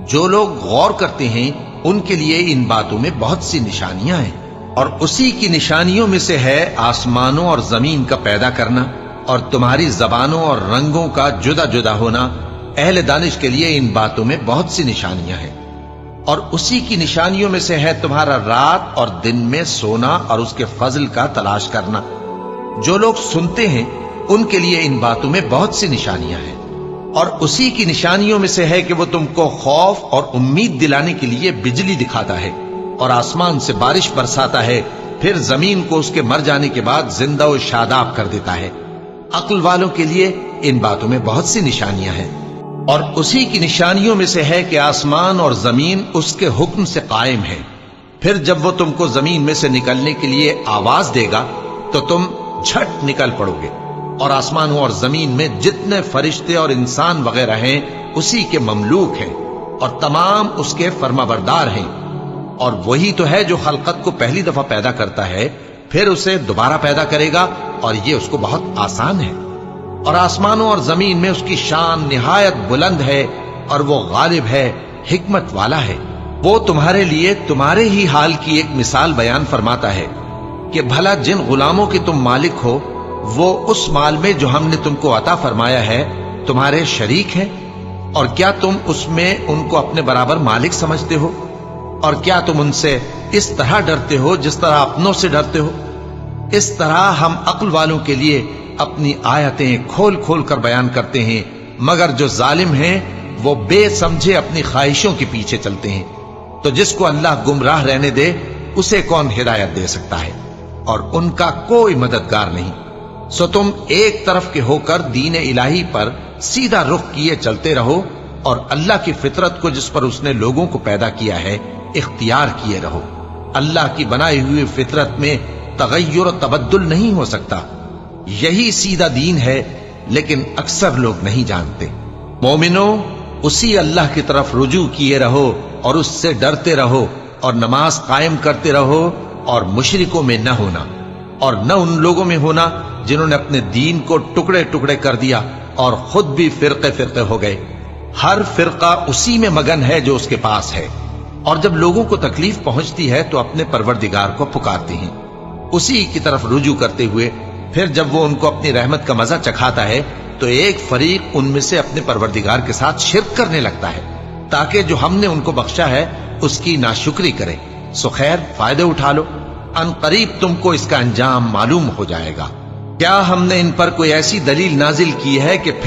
جو لوگ غور کرتے ہیں ان کے لیے ان باتوں میں بہت سی نشانیاں ہیں، اور اسی کی نشانیوں میں سے ہے آسمانوں اور زمین کا پیدا کرنا اور تمہاری زبانوں اور رنگوں کا جدا جدا ہونا۔ اہل دانش کے لیے ان باتوں میں بہت سی نشانیاں ہیں، اور اسی کی نشانیوں میں سے ہے تمہارا رات اور دن میں سونا اور اس کے فضل کا تلاش کرنا۔ جو لوگ سنتے ہیں ان کے لیے ان باتوں میں بہت سی نشانیاں ہیں، اور اسی کی نشانیوں میں سے ہے کہ وہ تم کو خوف اور امید دلانے کے لیے بجلی دکھاتا ہے اور آسمان سے بارش برساتا ہے، پھر زمین کو اس کے مر جانے کے بعد زندہ و شاداب کر دیتا ہے۔ عقل والوں کے لیے ان باتوں میں بہت سی نشانیاں ہیں، اور اسی کی نشانیوں میں سے ہے کہ آسمان اور زمین اس کے حکم سے قائم ہیں۔ پھر جب وہ تم کو زمین میں سے نکلنے کے لیے آواز دے گا تو تم جھٹ نکل پڑو گے، اور آسمانوں اور زمین میں جتنے فرشتے اور انسان وغیرہ ہیں اسی کے مملوک ہیں، اور تمام اس کے فرمانبردار ہیں۔ اور وہی تو ہے جو خلقت کو پہلی دفعہ پیدا کرتا ہے، پھر اسے دوبارہ پیدا کرے گا، اور یہ اس کو بہت آسان ہے۔ اور آسمانوں اور زمین میں اس کی شان نہایت بلند ہے، اور وہ غالب ہے، حکمت والا ہے۔ وہ تمہارے لیے تمہارے ہی حال کی ایک مثال بیان فرماتا ہے کہ بھلا جن غلاموں کے تم مالک ہو وہ اس مال میں جو ہم نے تم کو عطا فرمایا ہے تمہارے شریک ہیں، اور کیا تم اس میں ان کو اپنے برابر مالک سمجھتے ہو؟ اور کیا تم ان سے اس طرح ڈرتے ہو جس طرح اپنوں سے ڈرتے ہو؟ اس طرح ہم عقل والوں کے لیے اپنی آیتیں کھول کھول کر بیان کرتے ہیں، مگر جو ظالم ہیں وہ بے سمجھے اپنی خواہشوں کے پیچھے چلتے ہیں۔ تو جس کو اللہ گمراہ رہنے دے اسے کون ہدایت دے سکتا ہے، اور ان کا کوئی مددگار نہیں۔ سو تم ایک طرف کے ہو کر دین الہی پر سیدھا رخ کیے چلتے رہو، اور اللہ کی فطرت کو جس پر اس نے لوگوں کو پیدا کیا ہے اختیار کیے رہو۔ اللہ کی بنائی ہوئی فطرت میں تغیر و تبدل نہیں ہو سکتا۔ یہی سیدھا دین ہے، لیکن اکثر لوگ نہیں جانتے۔ مومنو، اسی اللہ کی طرف رجوع کیے رہو اور اس سے ڈرتے رہو، اور نماز قائم کرتے رہو، اور مشرکوں میں نہ ہونا، اور نہ ان لوگوں میں ہونا جنہوں نے اپنے دین کو ٹکڑے ٹکڑے کر دیا اور خود بھی فرقے فرقے ہو گئے۔ ہر فرقہ اسی میں مگن ہے جو اس کے پاس ہے، اور جب لوگوں کو تکلیف پہنچتی ہے تو اپنے پروردگار کو پکارتے ہیں، اسی کی طرف رجوع کرتے ہوئے۔ پھر جب وہ ان کو اپنی رحمت کا مزہ چکھاتا ہے تو ایک فریق ان میں سے اپنے پروردگار کے ساتھ شرک کرنے لگتا ہے، تاکہ جو ہم نے ان کو بخشا ہے اس کی ناشکری کرے۔ سو خیر، فائدے اٹھا لو، ان قریب تم کو اس کا انجام معلوم ہو جائے گا۔ کیا ہم نے ان پر کوئی ایسی دلیل نازل کی ہے کہ پھر